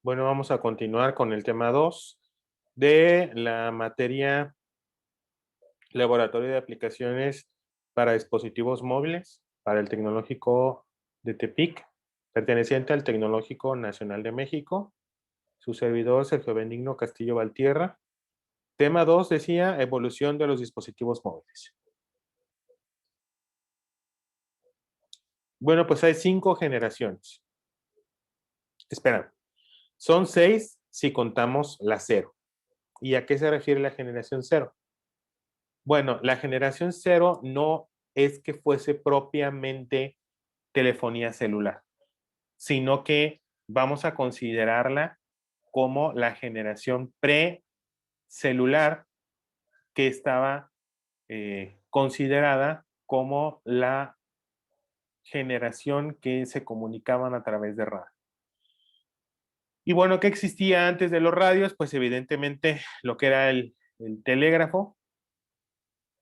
Bueno, vamos a continuar con el tema 2 de la materia Laboratorio de Aplicaciones para Dispositivos Móviles para el Tecnológico de Tepic, perteneciente al Tecnológico Nacional de México. Su servidor, Sergio Benigno Castillo Valtierra. Tema 2 decía evolución de los dispositivos móviles. Bueno, pues hay 5 generaciones. Espera, son 6 si contamos la 0. ¿Y a qué se refiere la generación 0? Bueno, la generación 0 no es que fuese propiamente telefonía celular, sino que vamos a considerarla como la generación pre-celular que estaba considerada como la generación que se comunicaban a través de radio. Y bueno, ¿qué existía antes de los radios? Pues evidentemente lo que era el telégrafo,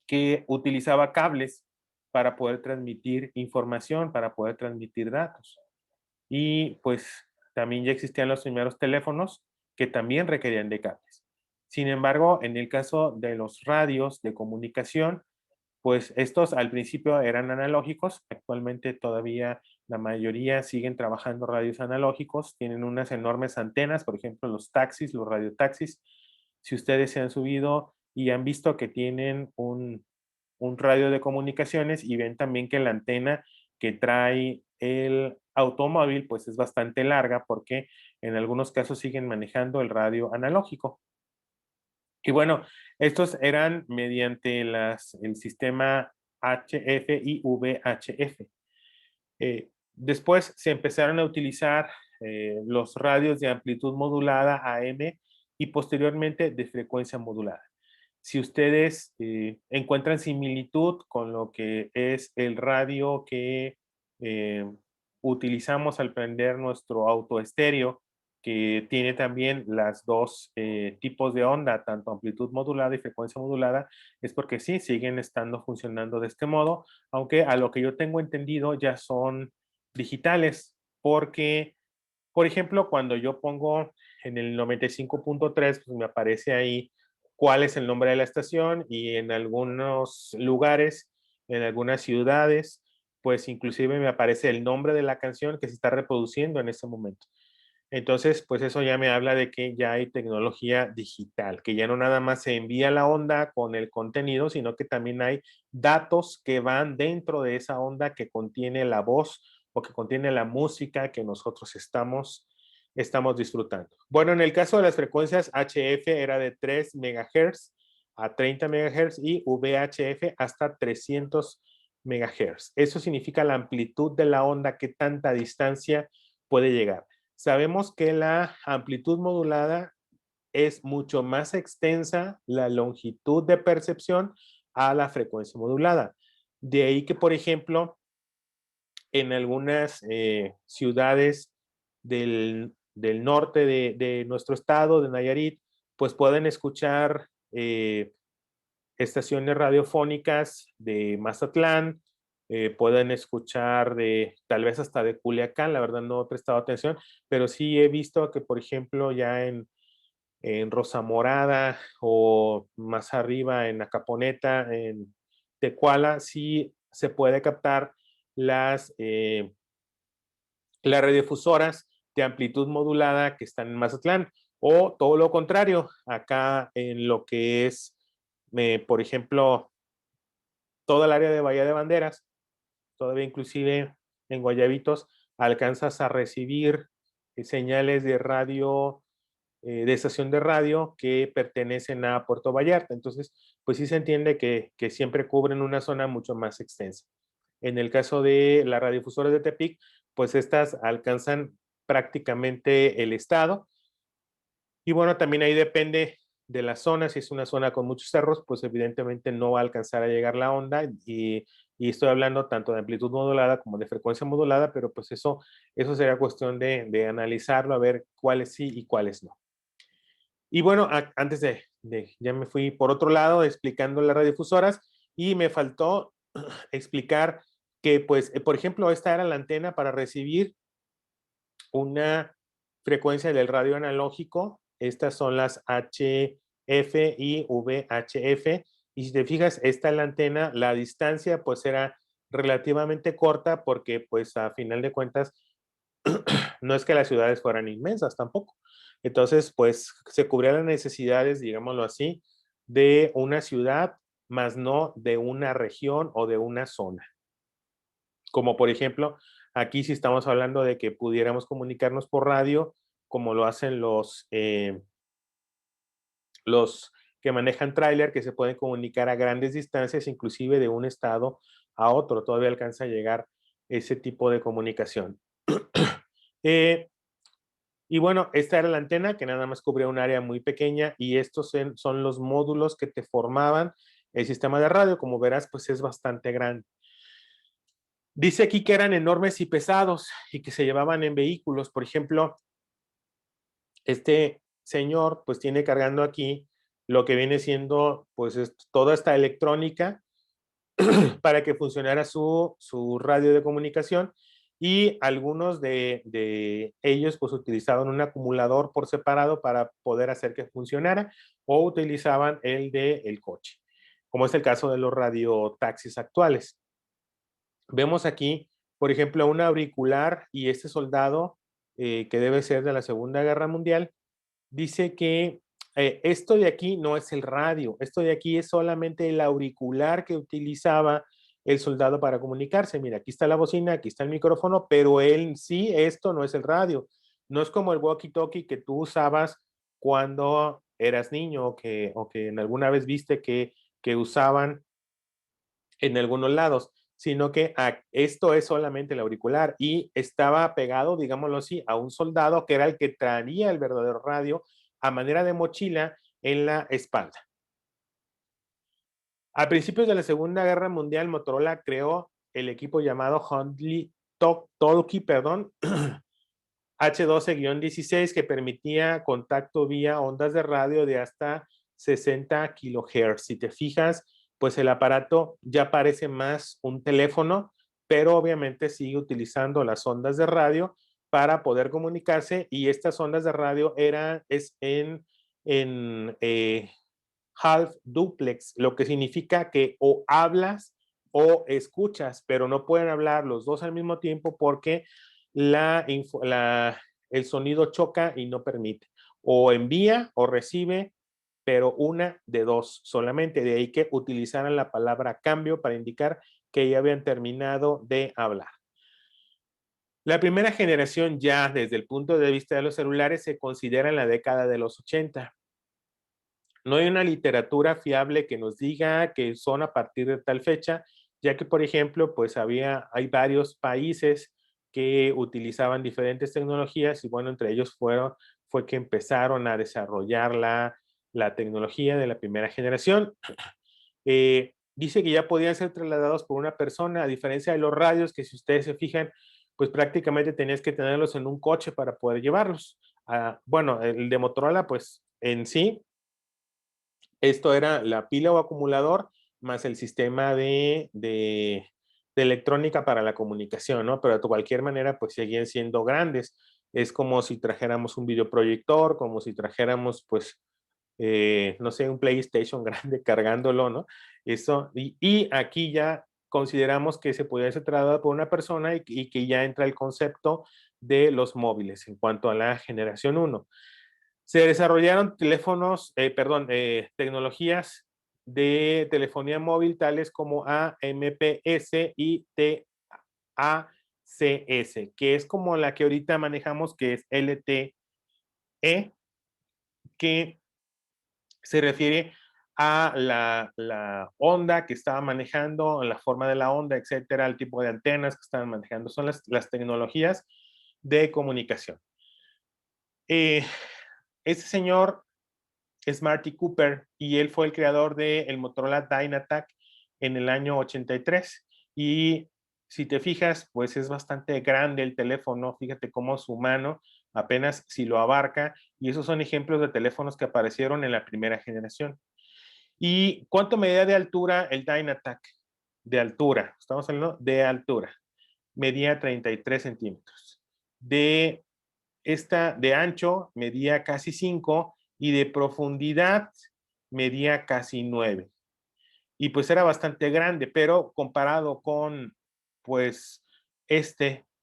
que utilizaba cables para poder transmitir información, para poder transmitir datos. Y pues también ya existían los primeros teléfonos que también requerían de cables. Sin embargo, en el caso de los radios de comunicación, pues estos al principio eran analógicos, actualmente todavía la mayoría siguen trabajando radios analógicos, tienen unas enormes antenas, por ejemplo los taxis, los radiotaxis, si ustedes se han subido y han visto que tienen un radio de comunicaciones y ven también que la antena que trae el automóvil pues es bastante larga porque en algunos casos siguen manejando el radio analógico. Y bueno, estos eran mediante el sistema HF y VHF. Después se empezaron a utilizar los radios de amplitud modulada AM y posteriormente de frecuencia modulada. Si ustedes encuentran similitud con lo que es el radio que eh, utilizamos al prender nuestro autoestéreo, que tiene también las dos tipos de onda, tanto amplitud modulada y frecuencia modulada, es porque sí, siguen estando funcionando de este modo, aunque a lo que yo tengo entendido ya son digitales, porque, por ejemplo, cuando yo pongo en el 95.3, pues me aparece ahí cuál es el nombre de la estación y en algunos lugares, en algunas ciudades, pues inclusive me aparece el nombre de la canción que se está reproduciendo en ese momento. Entonces, pues eso ya me habla de que ya hay tecnología digital, que ya no nada más se envía la onda con el contenido, sino que también hay datos que van dentro de esa onda que contiene la voz o que contiene la música que nosotros estamos disfrutando. Bueno, en el caso de las frecuencias HF era de 3 MHz a 30 MHz y VHF hasta 300 MHz. Eso significa la amplitud de la onda, que tanta distancia puede llegar. Sabemos que la amplitud modulada es mucho más extensa la longitud de percepción a la frecuencia modulada. De ahí que, por ejemplo, en algunas ciudades del norte de nuestro estado, de Nayarit, pues pueden escuchar estaciones radiofónicas de Mazatlán, pueden escuchar de tal vez hasta de Culiacán, la verdad no he prestado atención, pero sí he visto que, por ejemplo, ya en Rosa Morada o más arriba en Acaponeta, en Tecuala, sí se puede captar las radiofusoras de amplitud modulada que están en Mazatlán, o todo lo contrario, acá en lo que es, por ejemplo, toda el área de Bahía de Banderas, todavía inclusive en Guayabitos, alcanzas a recibir señales de radio, de estación de radio que pertenecen a Puerto Vallarta. Entonces, pues sí se entiende que siempre cubren una zona mucho más extensa. En el caso de las radiofusoras de Tepic, pues estas alcanzan prácticamente el estado. Y bueno, también ahí depende de la zona. Si es una zona con muchos cerros, pues evidentemente no va a alcanzar a llegar la onda. Y estoy hablando tanto de amplitud modulada como de frecuencia modulada, pero pues eso sería cuestión de analizarlo, a ver cuáles sí y cuáles no. Y bueno, antes ya me fui por otro lado explicando las radiodifusoras y me faltó explicar que, pues, por ejemplo, esta era la antena para recibir una frecuencia del radio analógico. Estas son las HF y VHF. Y si te fijas, esta es la antena, la distancia pues era relativamente corta porque pues a final de cuentas no es que las ciudades fueran inmensas tampoco. Entonces pues se cubrían las necesidades, digámoslo así, de una ciudad, más no de una región o de una zona. Como por ejemplo, aquí si estamos hablando de que pudiéramos comunicarnos por radio, como lo hacen los que manejan tráiler, que se pueden comunicar a grandes distancias, inclusive de un estado a otro. Todavía alcanza a llegar ese tipo de comunicación. eh, y bueno, esta era la antena que nada más cubría un área muy pequeña y estos son los módulos que te formaban el sistema de radio. Como verás, pues es bastante grande. Dice aquí que eran enormes y pesados y que se llevaban en vehículos. Por ejemplo, este señor pues tiene cargando aquí lo que viene siendo pues toda esta electrónica para que funcionara su radio de comunicación, y algunos de ellos pues utilizaban un acumulador por separado para poder hacer que funcionara, o utilizaban el del coche, como es el caso de los radiotaxis actuales. Vemos aquí, por ejemplo, un auricular, y este soldado, que debe ser de la Segunda Guerra Mundial, dice que esto de aquí no es el radio, esto de aquí es solamente el auricular que utilizaba el soldado para comunicarse. Mira, aquí está la bocina, aquí está el micrófono, pero él sí, esto no es el radio. No es como el walkie-talkie que tú usabas cuando eras niño, o que en alguna vez viste que usaban en algunos lados, sino que esto es solamente el auricular, y estaba pegado, digámoslo así, a un soldado que era el que traía el verdadero radio a manera de mochila en la espalda. A principios de la Segunda Guerra Mundial, Motorola creó el equipo llamado Huntley Talkie, H12-16, que permitía contacto vía ondas de radio de hasta 60 kHz. Si te fijas, pues el aparato ya parece más un teléfono, pero obviamente sigue utilizando las ondas de radio para poder comunicarse, y estas ondas de radio es en half duplex, lo que significa que o hablas o escuchas, pero no pueden hablar los dos al mismo tiempo porque el sonido choca y no permite. O envía o recibe, pero una de dos solamente. De ahí que utilizaran la palabra cambio para indicar que ya habían terminado de hablar. La primera generación, ya desde el punto de vista de los celulares, se considera en la década de los 80. No hay una literatura fiable que nos diga que son a partir de tal fecha, ya que, por ejemplo, pues hay varios países que utilizaban diferentes tecnologías, y bueno, entre ellos fue que empezaron a desarrollar la tecnología de la primera generación. Dice que ya podían ser trasladados por una persona, a diferencia de los radios, que si ustedes se fijan, pues prácticamente tenías que tenerlos en un coche para poder llevarlos. Bueno, el de Motorola, pues en sí, esto era la pila o acumulador más el sistema de electrónica para la comunicación, ¿no? Pero de cualquier manera, pues seguían siendo grandes. Es como si trajéramos un videoproyector, como si trajéramos, pues, no sé, un PlayStation grande cargándolo, ¿no? Eso, y aquí ya consideramos que se podía ser trasladado por una persona, y que ya entra el concepto de los móviles en cuanto a la generación 1. Se desarrollaron tecnologías de telefonía móvil tales como AMPS y TACS, que es como la que ahorita manejamos, que es LTE, que se refiere a la onda que estaba manejando, la forma de la onda, etcétera, el tipo de antenas que estaban manejando. Son las tecnologías de comunicación. Este señor es Marty Cooper, y él fue el creador del Motorola Dynatac en el año 83. Y si te fijas, pues es bastante grande el teléfono. Fíjate cómo su mano apenas si lo abarca, y esos son ejemplos de teléfonos que aparecieron en la primera generación. ¿Y cuánto medía de altura el Dynatac? De altura, estamos hablando de altura. Medía 33 centímetros. De esta de ancho medía casi 5 y de profundidad medía casi 9. Y pues era bastante grande, pero comparado con pues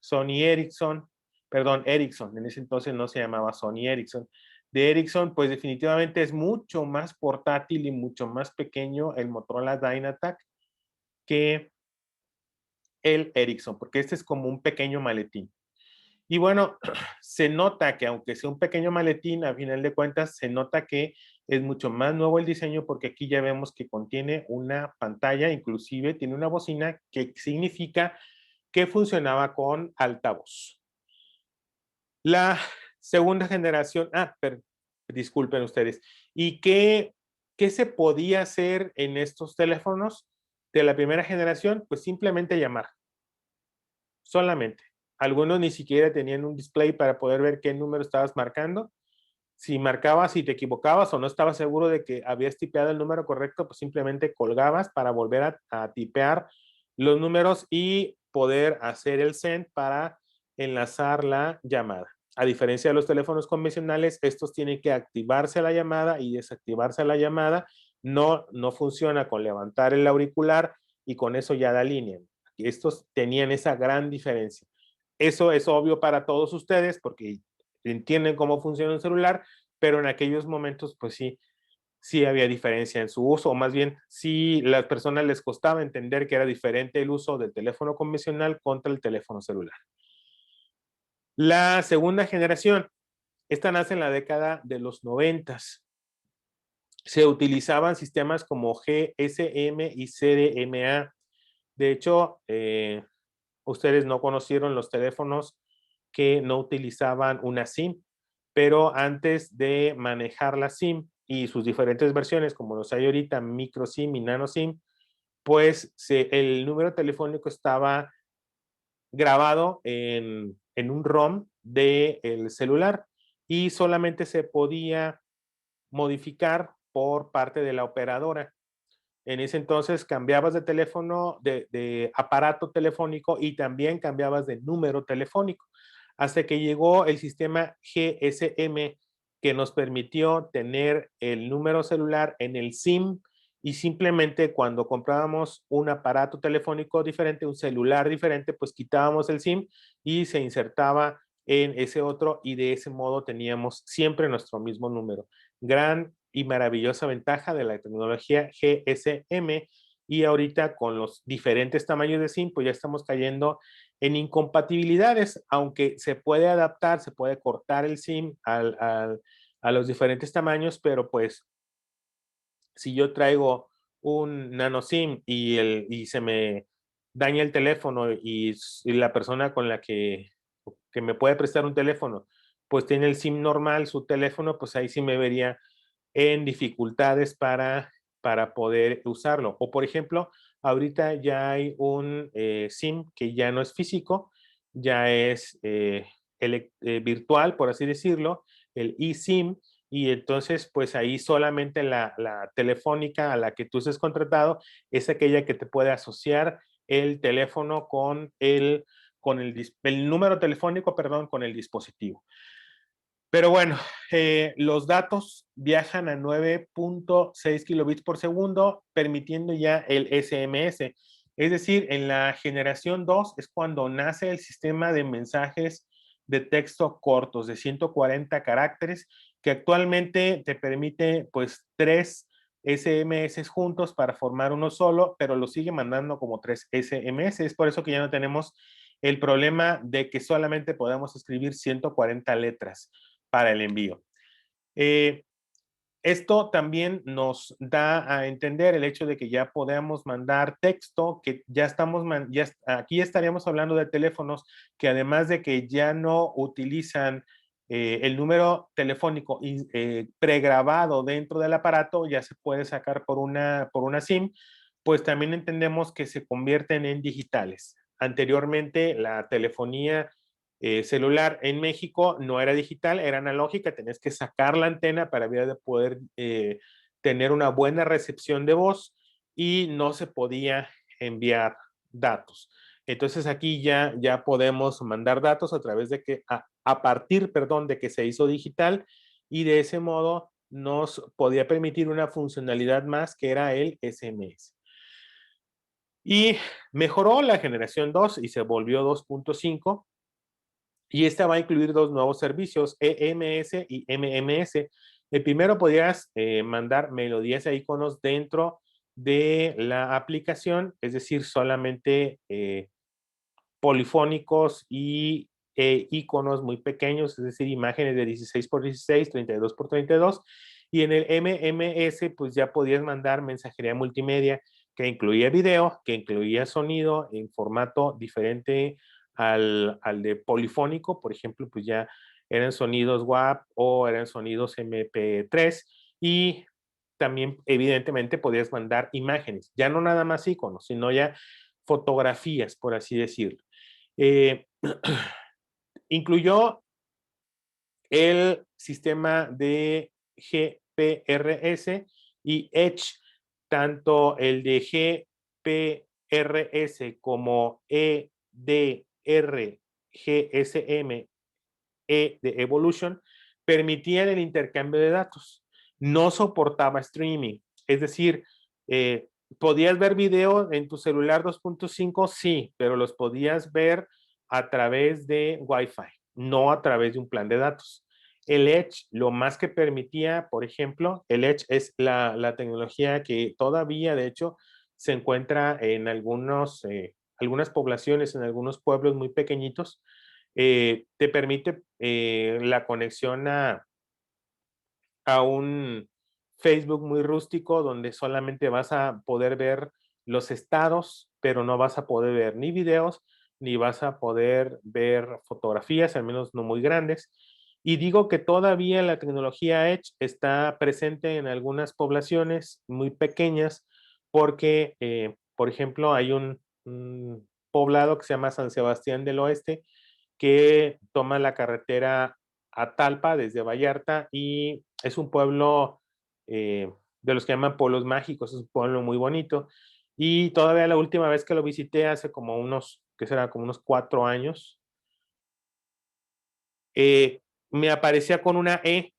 Sony Ericsson, perdón, Ericsson, en ese entonces no se llamaba Sony Ericsson, de Ericsson, pues definitivamente es mucho más portátil y mucho más pequeño el Motorola Dynatac que el Ericsson, porque este es como un pequeño maletín. Y bueno, se nota que aunque sea un pequeño maletín, a final de cuentas se nota que es mucho más nuevo el diseño porque aquí ya vemos que contiene una pantalla, inclusive tiene una bocina que significa que funcionaba con altavoz. La segunda generación, disculpen ustedes, ¿y qué se podía hacer en estos teléfonos de la primera generación? Pues simplemente llamar, solamente. Algunos ni siquiera tenían un display para poder ver qué número estabas marcando. Si marcabas y te equivocabas o no estabas seguro de que habías tipeado el número correcto, pues simplemente colgabas para volver a tipear los números y poder hacer el send para enlazar la llamada. A diferencia de los teléfonos convencionales, estos tienen que activarse la llamada y desactivarse la llamada. No funciona con levantar el auricular y con eso ya da línea. Estos tenían esa gran diferencia. Eso es obvio para todos ustedes porque entienden cómo funciona un celular, pero en aquellos momentos, pues sí había diferencia en su uso, o más bien, sí las personas les costaba entender que era diferente el uso del teléfono convencional contra el teléfono celular. La segunda generación, esta nace en la década de los 90. Se utilizaban sistemas como GSM y CDMA. De hecho, ustedes no conocieron los teléfonos que no utilizaban una SIM, pero antes de manejar la SIM y sus diferentes versiones, como los hay ahorita, micro SIM y nano SIM, pues el número telefónico estaba grabado en un ROM del celular y solamente se podía modificar por parte de la operadora. En ese entonces cambiabas de teléfono, de aparato telefónico y también cambiabas de número telefónico, hasta que llegó el sistema GSM que nos permitió tener el número celular en el SIM y simplemente cuando comprábamos un aparato telefónico diferente, un celular diferente, pues quitábamos el SIM y se insertaba en ese otro y de ese modo teníamos siempre nuestro mismo número. Gran y maravillosa ventaja de la tecnología GSM y ahorita con los diferentes tamaños de SIM, pues ya estamos cayendo en incompatibilidades, aunque se puede adaptar, se puede cortar el SIM a los diferentes tamaños, pero pues si yo traigo un nano SIM y se me daña el teléfono y la persona con la que me puede prestar un teléfono, pues tiene el SIM normal, su teléfono, pues ahí sí me vería en dificultades para poder usarlo. O por ejemplo, ahorita ya hay un SIM que ya no es físico, ya es virtual, por así decirlo, el eSIM, y entonces pues ahí solamente la telefónica a la que tú estés contratado es aquella que te puede asociar el teléfono el número telefónico, perdón, con el dispositivo. Pero bueno, los datos viajan a 9.6 kilobits por segundo, permitiendo ya el SMS. Es decir, en la generación 2 es cuando nace el sistema de mensajes de texto cortos de 140 caracteres, que actualmente te permite pues 3 SMS juntos para formar uno solo, pero lo sigue mandando como 3 SMS. Es por eso que ya no tenemos el problema de que solamente podamos escribir 140 letras para el envío. Esto también nos da a entender el hecho de que ya podemos mandar texto, que ya estamos, aquí estaríamos hablando de teléfonos que además de que ya no utilizan el número telefónico pregrabado dentro del aparato, ya se puede sacar por una SIM, pues también entendemos que se convierten en digitales. Anteriormente la telefonía celular en México no era digital, era analógica, tenías que sacar la antena para poder tener una buena recepción de voz y no se podía enviar datos. Entonces aquí ya podemos mandar datos a través de que, a partir, perdón, de que se hizo digital, y de ese modo nos podía permitir una funcionalidad más que era el SMS. Y mejoró la generación 2 y se volvió 2.5, y esta va a incluir dos nuevos servicios, EMS y MMS. El primero, podías mandar melodías e iconos dentro de la aplicación, es decir, solamente polifónicos y iconos muy pequeños, es decir, imágenes de 16 por 16, 32 por 32. Y en el MMS, pues ya podías mandar mensajería multimedia que incluía video, que incluía sonido en formato diferente al de polifónico. Por ejemplo, pues ya eran sonidos WAV o eran sonidos MP3, y también evidentemente podías mandar imágenes, ya no nada más iconos, sino ya fotografías, por así decirlo. Eh, incluyó el sistema de GPRS y Edge, tanto el de GPRS como EDRGSM, E de Evolution, permitían el intercambio de datos. No soportaba streaming, es decir, ¿podías ver video en tu celular 2.5? Sí, pero los podías ver a través de Wi-Fi, no a través de un plan de datos. El Edge, lo más que permitía, por ejemplo, el Edge es la tecnología que todavía, de hecho, se encuentra en algunas poblaciones, en algunos pueblos muy pequeñitos. Te permite la conexión a un Facebook muy rústico, donde solamente vas a poder ver los estados, pero no vas a poder ver ni videos, ni vas a poder ver fotografías, al menos no muy grandes. Y digo que todavía la tecnología Edge está presente en algunas poblaciones muy pequeñas, porque, por ejemplo, hay un poblado que se llama San Sebastián del Oeste, que toma la carretera a Talpa desde Vallarta, y es un pueblo de los que llaman pueblos mágicos, es un pueblo muy bonito. Y todavía la última vez que lo visité, hace como unos, que será como unos 4 años, me aparecía con una E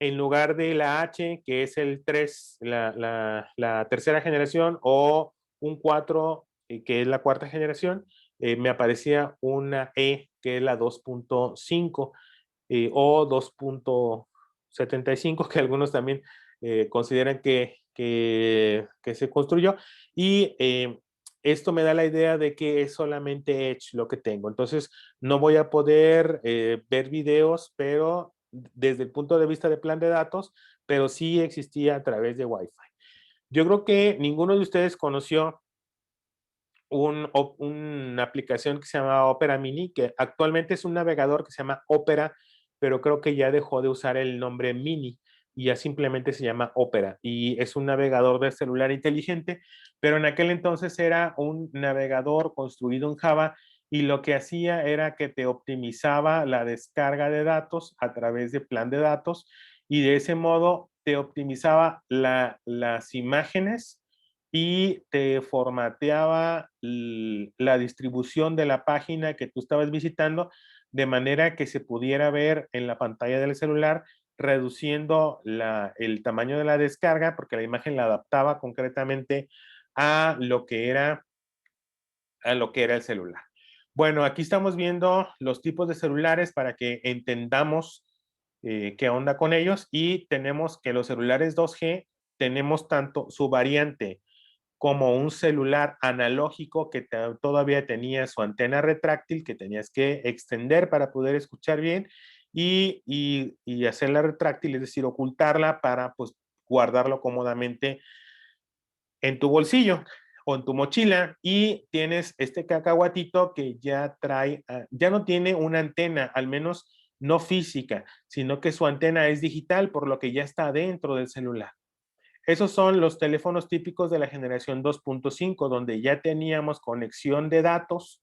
en lugar de la H, que es el 3, la tercera generación, o un 4, que es la cuarta generación. Me aparecía una E, que es la 2.5, o 2.75, que algunos también consideran que se construyó. Y esto me da la idea de que es solamente Edge lo que tengo. Entonces, no voy a poder ver videos, pero desde el punto de vista de plan de datos, pero sí existía a través de Wi-Fi. Yo creo que ninguno de ustedes conoció una aplicación que se llama Opera Mini, que actualmente es un navegador que se llama Opera, pero creo que ya dejó de usar el nombre Mini y ya simplemente se llama Opera, y es un navegador de celular inteligente, pero en aquel entonces era un navegador construido en Java, y lo que hacía era que te optimizaba la descarga de datos a través de plan de datos, y de ese modo te optimizaba las imágenes y te formateaba la distribución de la página que tú estabas visitando, de manera que se pudiera ver en la pantalla del celular, reduciendo el tamaño de la descarga, porque la imagen la adaptaba concretamente a lo que era, el celular. Bueno, aquí estamos viendo los tipos de celulares para que entendamos qué onda con ellos, y tenemos que los celulares 2G tenemos tanto su variante como un celular analógico que todavía tenía su antena retráctil que tenías que extender para poder escuchar bien, y hacerla retráctil, es decir, ocultarla para pues guardarlo cómodamente en tu bolsillo o en tu mochila. Y tienes este cacahuatito que ya trae, ya no tiene una antena, al menos no física, sino que su antena es digital, por lo que ya está dentro del celular. Esos son los teléfonos típicos de la generación 2.5, donde ya teníamos conexión de datos,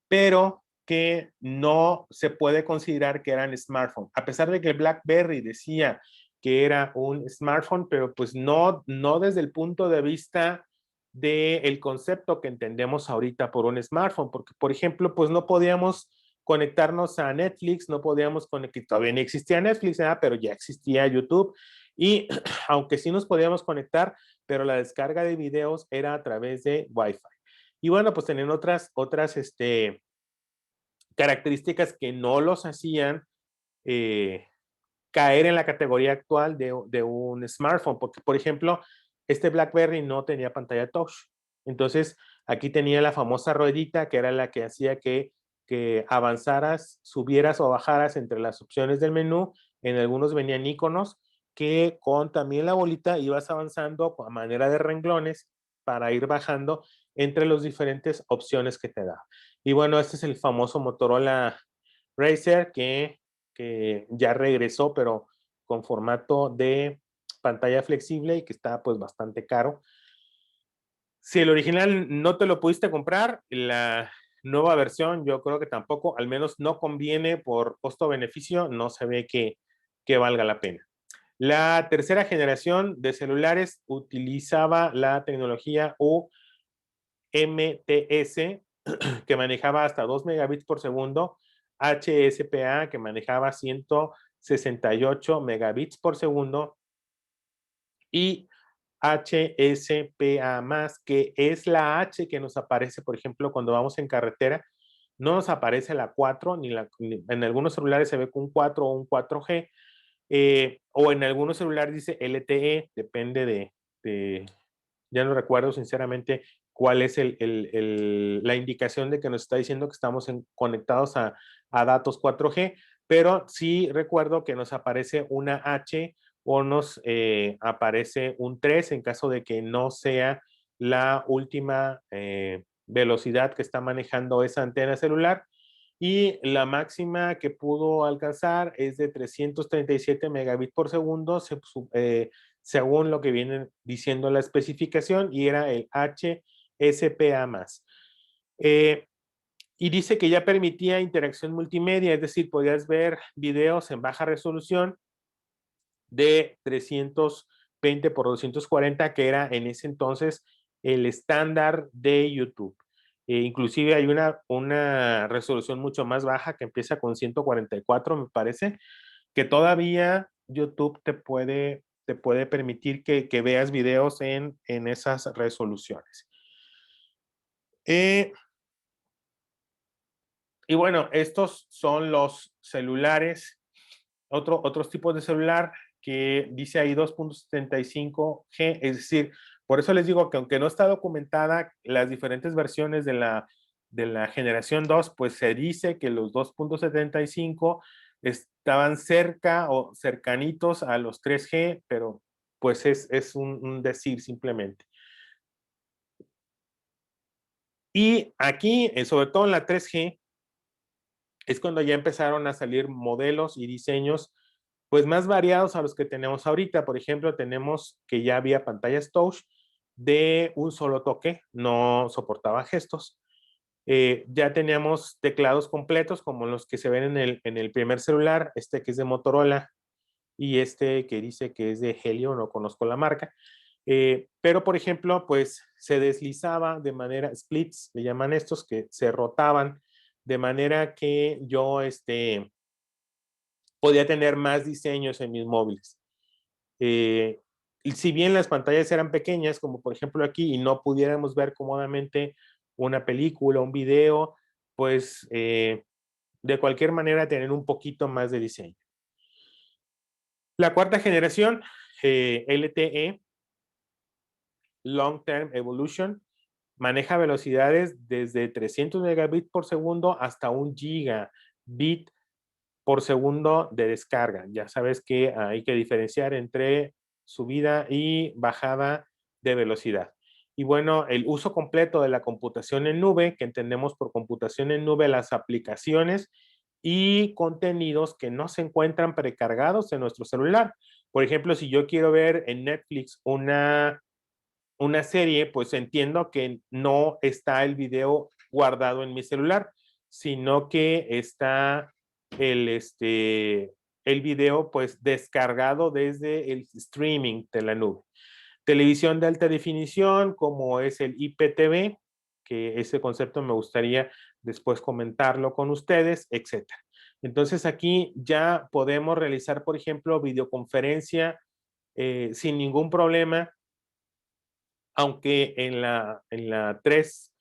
pero que no se puede considerar que eran smartphones. A pesar de que el BlackBerry decía que era un smartphone, pero pues no desde el punto de vista del concepto que entendemos ahorita por un smartphone, porque, por ejemplo, pues no podíamos conectarnos a Netflix, no podíamos conectar, todavía no existía Netflix, ¿verdad? Pero ya existía YouTube, y aunque sí nos podíamos conectar, pero la descarga de videos era a través de Wi-Fi. Y bueno, pues tenían otras características que no los hacían caer en la categoría actual de un smartphone, porque, por ejemplo, este BlackBerry no tenía pantalla touch. Entonces, aquí tenía la famosa ruedita, que era la que hacía que avanzaras, subieras o bajaras entre las opciones del menú. En algunos venían iconos que con también la bolita ibas avanzando a manera de renglones para ir bajando entre las diferentes opciones que te da. Y bueno, este es el famoso Motorola Racer que ya regresó, pero con formato de pantalla flexible y que está pues bastante caro. Si el original no te lo pudiste comprar, la nueva versión yo creo que tampoco, al menos no conviene por costo-beneficio, no se ve que valga la pena. La tercera generación de celulares utilizaba la tecnología UMTS, que manejaba hasta 2 megabits por segundo, HSPA, que manejaba 168 megabits por segundo, y HSPA+, que es la H que nos aparece, por ejemplo, cuando vamos en carretera. No nos aparece la 4, ni en algunos celulares se ve con un 4 o un 4G, o en algunos celulares dice LTE, depende ya no recuerdo sinceramente cuál es la indicación de que nos está diciendo que estamos conectados a datos 4G, pero sí recuerdo que nos aparece una H o nos aparece un 3 en caso de que no sea la última velocidad que está manejando esa antena celular. Y la máxima que pudo alcanzar es de 337 megabits por segundo, según lo que viene diciendo la especificación, y era el HSPA+. Y dice que ya permitía interacción multimedia, es decir, podías ver videos en baja resolución de 320 por 240, que era en ese entonces el estándar de YouTube. Inclusive hay una resolución mucho más baja que empieza con 144, me parece, que todavía YouTube te puede permitir que veas videos en esas resoluciones. Y bueno, estos son los celulares, otros tipos de celular que dice ahí 2.75G, es decir, por eso les digo que aunque no está documentada las diferentes versiones de la generación 2, pues se dice que los 2.75 estaban cerca o cercanitos a los 3G, pero pues es un decir simplemente. Y aquí, sobre todo en la 3G, es cuando ya empezaron a salir modelos y diseños pues más variados a los que tenemos ahorita. Por ejemplo, tenemos que ya había pantallas touch de un solo toque, no soportaba gestos. Ya teníamos teclados completos como los que se ven en el primer celular, este que es de Motorola y este que dice que es de Helio, no conozco la marca. Pero, por ejemplo, pues se deslizaba de manera, splits, le llaman estos, que se rotaban de manera que yo podía tener más diseños en mis móviles. Y si bien las pantallas eran pequeñas, como por ejemplo aquí, y no pudiéramos ver cómodamente una película, un video, pues de cualquier manera tener un poquito más de diseño. La cuarta generación, LTE, Long Term Evolution, maneja velocidades desde 300 megabits por segundo hasta 1 gigabit por segundo de descarga. Ya sabes que hay que diferenciar entre subida y bajada de velocidad. Y bueno, el uso completo de la computación en nube, que entendemos por computación en nube las aplicaciones y contenidos que no se encuentran precargados en nuestro celular. Por ejemplo, si yo quiero ver en Netflix una serie, pues entiendo que no está el video guardado en mi celular, sino que está el video pues descargado desde el streaming de la nube. Televisión de alta definición, como es el IPTV, que ese concepto me gustaría después comentarlo con ustedes, etcétera. Entonces aquí ya podemos realizar, por ejemplo, videoconferencia sin ningún problema, aunque en la 3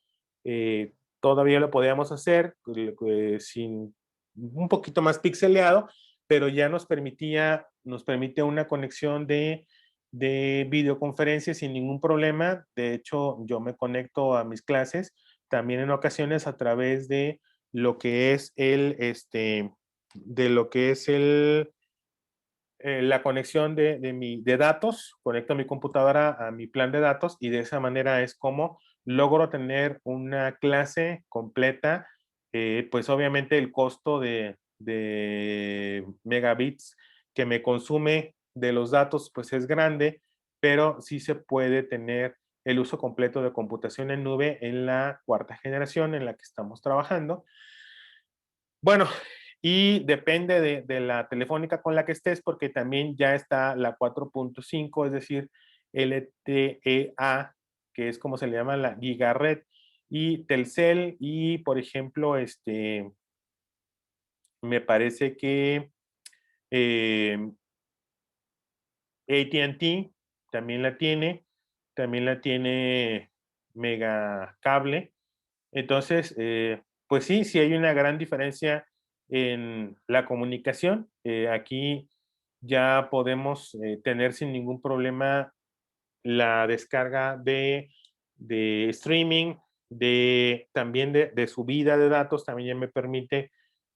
todavía lo podíamos hacer sin un poquito más pixeleado, pero ya nos permite una conexión de videoconferencia sin ningún problema. De hecho, yo me conecto a mis clases también en ocasiones a través de lo que es de lo que es la conexión de datos, conecto mi computadora a mi plan de datos y de esa manera es como logro tener una clase completa. Pues obviamente el costo de megabits que me consume de los datos pues es grande, pero sí se puede tener el uso completo de computación en nube en la cuarta generación en la que estamos trabajando. Bueno, y depende de la telefónica con la que estés, porque también ya está la 4.5, es decir, LTE-A, que es como se le llama la gigaret, y Telcel, y por ejemplo, me parece que eh, AT&T también la tiene Megacable. Entonces, pues sí, sí hay una gran diferencia en la comunicación. Aquí ya podemos tener sin ningún problema la descarga de streaming, también de subida de datos, también ya me permite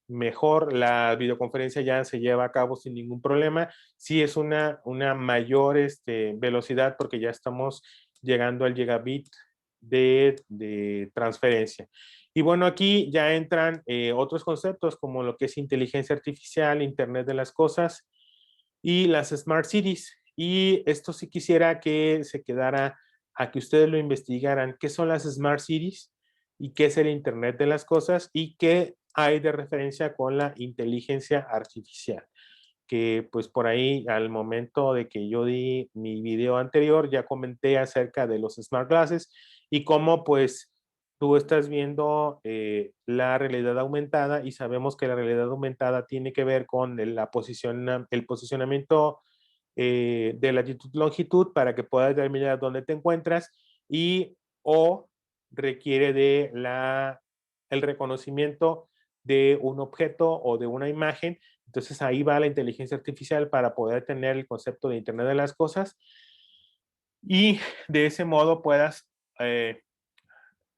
mejor. La videoconferencia ya se lleva a cabo sin ningún problema. Sí es una mayor velocidad porque ya estamos llegando al gigabit de transferencia. Y bueno, aquí ya entran otros conceptos como lo que es inteligencia artificial, Internet de las cosas y las Smart Cities. Y esto sí quisiera que se quedara a que ustedes lo investigaran. ¿Qué son las Smart Cities? ¿Y qué es el Internet de las cosas? ¿Y qué hay de referencia con la inteligencia artificial? Que pues por ahí al momento de que yo di mi video anterior ya comenté acerca de los smart glasses y cómo pues tú estás viendo la realidad aumentada y sabemos que la realidad aumentada tiene que ver con el posicionamiento de latitud-longitud para que puedas determinar dónde te encuentras y o requiere el reconocimiento de un objeto o de una imagen. Entonces ahí va la inteligencia artificial para poder tener el concepto de Internet de las cosas y de ese modo puedas,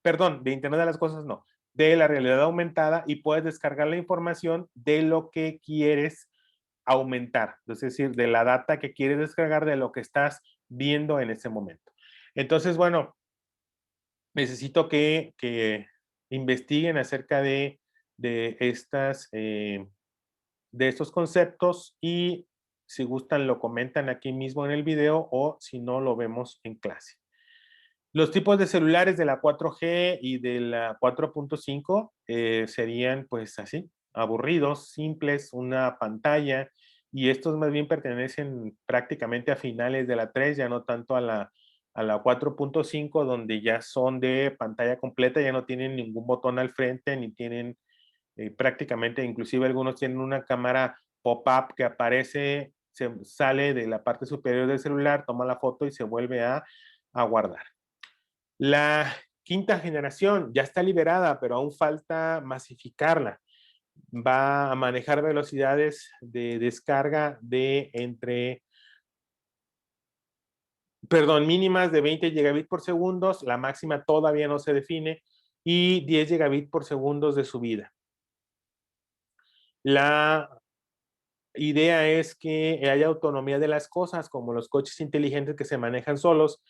perdón, de Internet de las cosas no, de la realidad aumentada y puedes descargar la información de lo que quieres aumentar, es decir, de la data que quieres descargar de lo que estás viendo en ese momento. Entonces, bueno, necesito que investiguen acerca de de estos conceptos y si gustan lo comentan aquí mismo en el video o si no lo vemos en clase. Los tipos de celulares de la 4G y de la 4.5 serían pues así, aburridos, simples, una pantalla y estos más bien pertenecen prácticamente a finales de la 3, ya no tanto a la 4.5 donde ya son de pantalla completa, ya no tienen ningún botón al frente ni tienen prácticamente, inclusive algunos tienen una cámara pop-up que aparece, se sale de la parte superior del celular, toma la foto y se vuelve a guardar. La quinta generación ya está liberada, pero aún falta masificarla. Va a manejar velocidades de descarga mínimas de 20 gigabits por segundo, la máxima todavía no se define, y 10 gigabits por segundo de subida. La idea es que haya autonomía de las cosas, como los coches inteligentes que se manejan solos,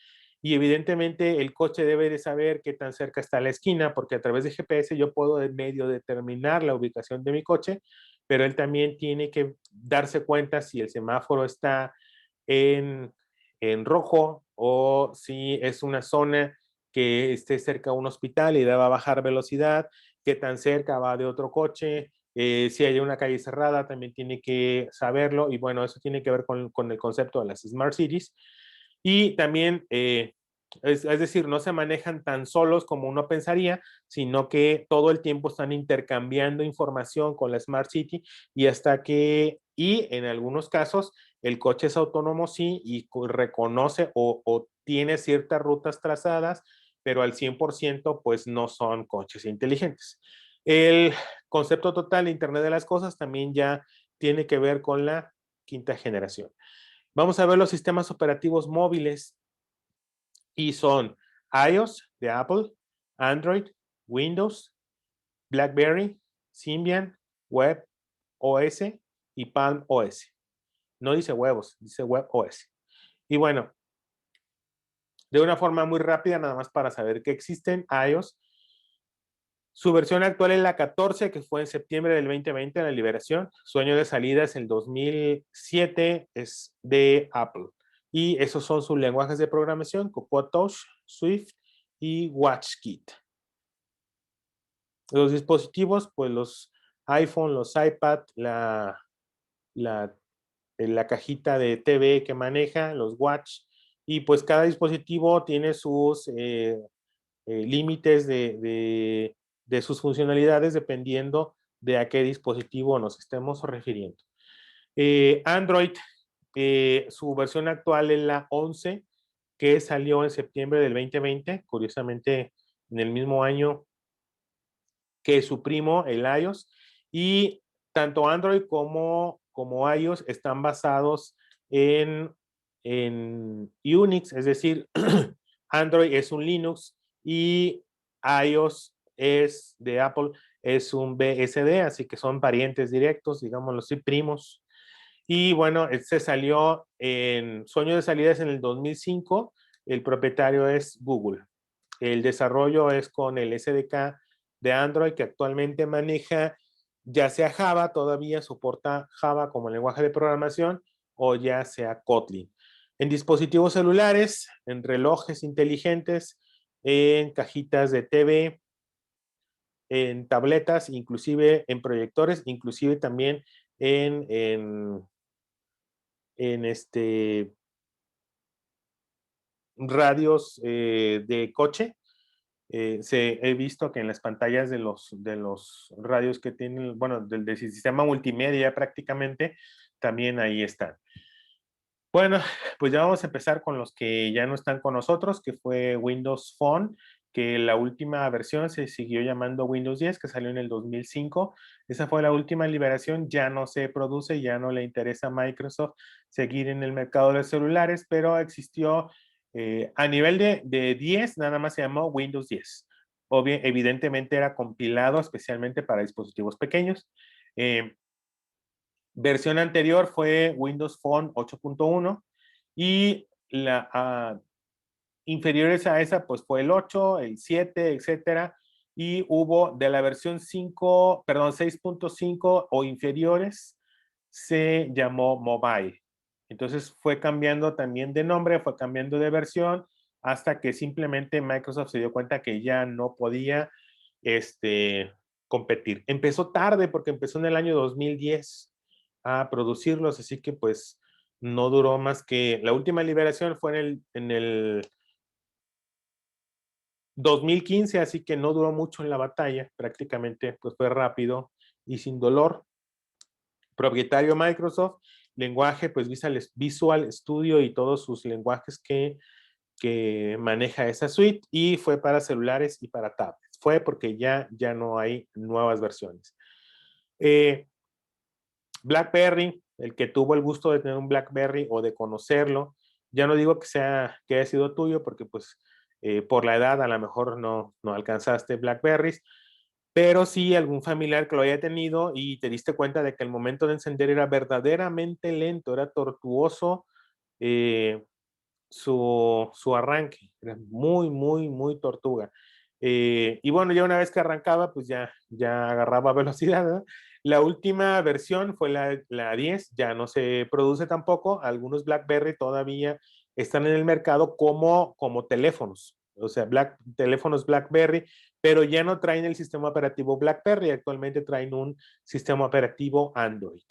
y evidentemente el coche debe de saber qué tan cerca está la esquina, porque a través de GPS yo puedo de medio determinar la ubicación de mi coche, pero él también tiene que darse cuenta si el semáforo está en, en rojo o si es una zona que esté cerca a un hospital y deba bajar velocidad, qué tan cerca va de otro coche, si hay una calle cerrada, también tiene que saberlo. Y bueno, eso tiene que ver con el concepto de las Smart Cities. Y también, es decir, no se manejan tan solos como uno pensaría, sino que todo el tiempo están intercambiando información con la Smart City y y en algunos casos, el coche es autónomo, sí, y reconoce o tiene ciertas rutas trazadas, pero al 100% pues no son coches inteligentes. El concepto total de Internet de las Cosas también ya tiene que ver con la quinta generación. Vamos a ver los sistemas operativos móviles y son iOS de Apple, Android, Windows, BlackBerry, Symbian, Web OS y Palm OS. No dice huevos, dice Web OS. Y bueno, de una forma muy rápida, nada más para saber que existen iOS. Su versión actual es la 14, que fue en septiembre del 2020, la liberación. Su año de salida es el 2007, es de Apple. Y esos son sus lenguajes de programación: Cocoa Touch, Swift y WatchKit. Los dispositivos, pues los iPhone, los iPad, la cajita de TV que maneja, los Watch, y pues cada dispositivo tiene sus límites de sus funcionalidades dependiendo de a qué dispositivo nos estemos refiriendo. Android, su versión actual es la 11, que salió en septiembre del 2020, curiosamente en el mismo año que su primo, el iOS, y tanto Android como iOS están basados en Unix, es decir, Android es un Linux y iOS es de Apple, es un BSD, así que son parientes directos, digámoslo así, primos. Y bueno, se salió su año de salida es en el 2005, el propietario es Google. El desarrollo es con el SDK de Android, que actualmente maneja ya sea Java, todavía soporta Java como lenguaje de programación, o ya sea Kotlin. En dispositivos celulares, en relojes inteligentes, en cajitas de TV, en tabletas, inclusive en proyectores, inclusive también en, en, en radios de coche. He visto que en las pantallas de los radios que tienen, bueno, del sistema multimedia prácticamente, también ahí están. Bueno, pues ya vamos a empezar con los que ya no están con nosotros, que fue Windows Phone, que la última versión se siguió llamando Windows 10, que salió en el 2005. Esa fue la última liberación, ya no se produce, ya no le interesa a Microsoft seguir en el mercado de celulares, pero existió a nivel de 10, nada más se llamó Windows 10. Evidentemente era compilado especialmente para dispositivos pequeños. Versión anterior fue Windows Phone 8.1 y inferiores a esa pues fue el 8, el 7, etcétera. Y hubo de la versión 5, perdón, 6.5 o inferiores, se llamó Mobile. Entonces fue cambiando también de nombre, fue cambiando de versión, hasta que simplemente Microsoft se dio cuenta que ya no podía competir. Empezó tarde porque empezó en el año 2010 a producirlos, así que pues no duró más que, la última liberación fue en el 2015, así que no duró mucho en la batalla, prácticamente pues fue rápido y sin dolor. Propietario Microsoft, lenguaje pues Visual Studio y todos sus lenguajes que maneja esa suite, y fue para celulares y para tablets. Fue porque ya no hay nuevas versiones. BlackBerry, el que tuvo el gusto de tener un BlackBerry o de conocerlo, ya no digo que haya sido tuyo, porque pues por la edad a lo mejor no alcanzaste BlackBerrys, pero sí algún familiar que lo haya tenido y te diste cuenta de que el momento de encender era verdaderamente lento, era tortuoso su arranque, era muy tortuga. Y bueno, ya una vez que arrancaba, pues ya agarraba velocidad, ¿no? La última versión fue la 10, ya no se produce tampoco. Algunos BlackBerry todavía están en el mercado como teléfonos, o sea, teléfonos BlackBerry, pero ya no traen el sistema operativo BlackBerry, actualmente traen un sistema operativo Android.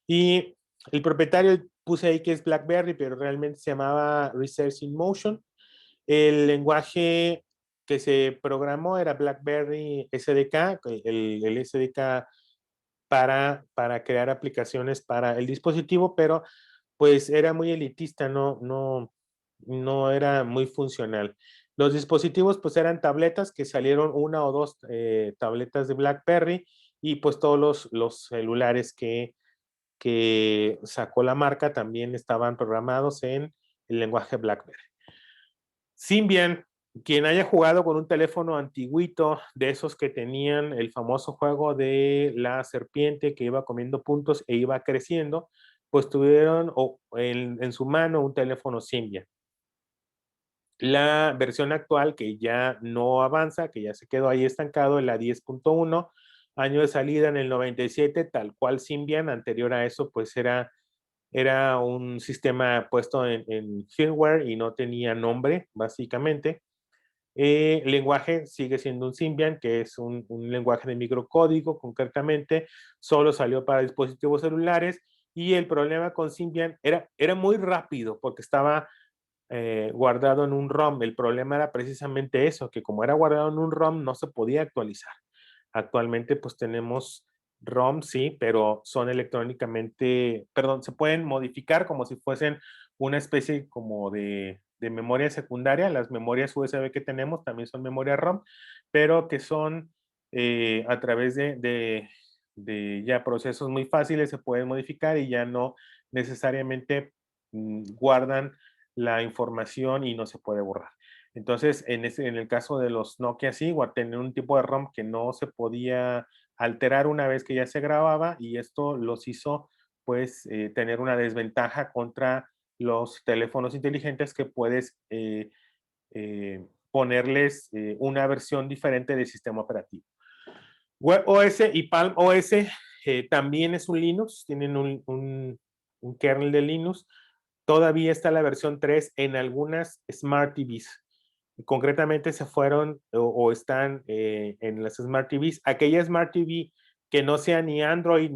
Y el propietario puse ahí que es BlackBerry, pero realmente se llamaba Research in Motion. El lenguaje que se programó era BlackBerry SDK, el SDK para crear aplicaciones para el dispositivo, pero pues era muy elitista, no era muy funcional. Los dispositivos pues eran tabletas que salieron una o dos tabletas de BlackBerry y pues todos los celulares que sacó la marca también estaban programados en el lenguaje BlackBerry. Symbian, quien haya jugado con un teléfono antiguito de esos que tenían el famoso juego de la serpiente que iba comiendo puntos e iba creciendo, pues tuvieron en su mano un teléfono Symbian. La versión actual que ya no avanza, que ya se quedó ahí estancado, en la 10.1, año de salida en el 97, tal cual Symbian, anterior a eso pues era un sistema puesto en firmware y no tenía nombre, básicamente. El lenguaje sigue siendo un Symbian, que es un lenguaje de microcódigo, concretamente, solo salió para dispositivos celulares, y el problema con Symbian era muy rápido, porque estaba guardado en un ROM. El problema era precisamente eso, que como era guardado en un ROM, no se podía actualizar. Actualmente, pues tenemos ROM, sí, pero son electrónicamente, perdón, se pueden modificar como si fuesen una especie como de memoria secundaria. Las memorias USB que tenemos también son memoria ROM, pero que son a través de ya procesos muy fáciles, se pueden modificar y ya no necesariamente guardan la información y no se puede borrar. Entonces, en el caso de los Nokia, sí, tener un tipo de ROM que no se podía alterar una vez que ya se grababa, y esto los hizo, pues, tener una desventaja contra los teléfonos inteligentes que puedes ponerles una versión diferente del sistema operativo. WebOS y PalmOS también es un Linux, tienen un kernel de Linux. Todavía está la versión 3 en algunas Smart TVs. Concretamente se fueron o están en las Smart TVs. Aquella Smart TV que no sea ni Android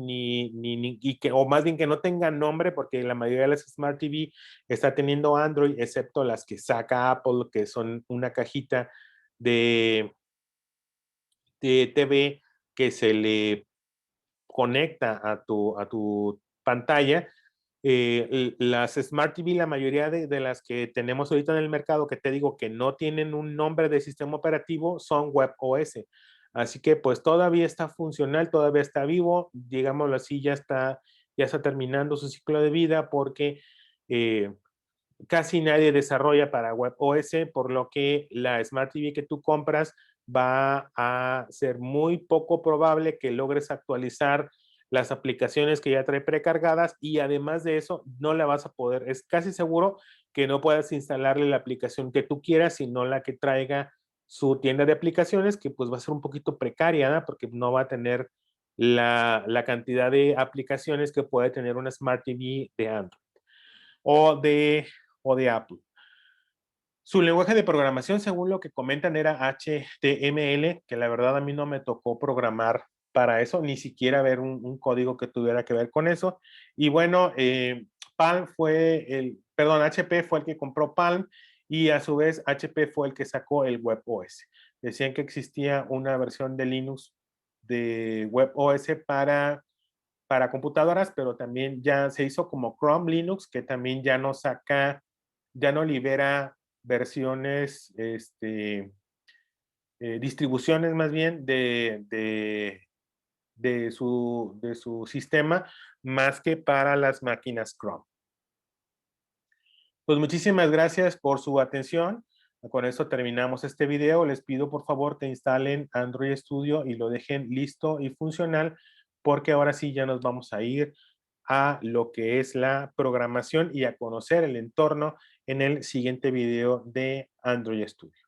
o más bien que no tenga nombre, porque la mayoría de las Smart TV está teniendo Android, excepto las que saca Apple, que son una cajita de TV que se le conecta a tu pantalla. Las Smart TV, la mayoría de las que tenemos ahorita en el mercado, que te digo que no tienen un nombre de sistema operativo, son WebOS. Así que pues todavía está funcional, todavía está vivo, digámoslo así, ya está terminando su ciclo de vida, porque casi nadie desarrolla para WebOS, por lo que la Smart TV que tú compras va a ser muy poco probable que logres actualizar las aplicaciones que ya trae precargadas, y además de eso no la vas a poder, es casi seguro que no puedas instalarle la aplicación que tú quieras, sino la que traiga su tienda de aplicaciones, que pues va a ser un poquito precaria, ¿no? Porque no va a tener la cantidad de aplicaciones que puede tener una Smart TV de Android o de Apple. Su lenguaje de programación, según lo que comentan, era HTML, que la verdad a mí no me tocó programar para eso, ni siquiera ver un código que tuviera que ver con eso. Y bueno, Palm perdón, HP fue el que compró Palm, y a su vez HP fue el que sacó el WebOS. Decían que existía una versión de Linux de WebOS para computadoras, pero también ya se hizo como Chrome Linux, que también ya no libera versiones, distribuciones más bien de su sistema, más que para las máquinas Chrome. Pues muchísimas gracias por su atención. Con esto terminamos este video. Les pido por favor que instalen Android Studio y lo dejen listo y funcional, porque ahora sí ya nos vamos a ir a lo que es la programación y a conocer el entorno en el siguiente video de Android Studio.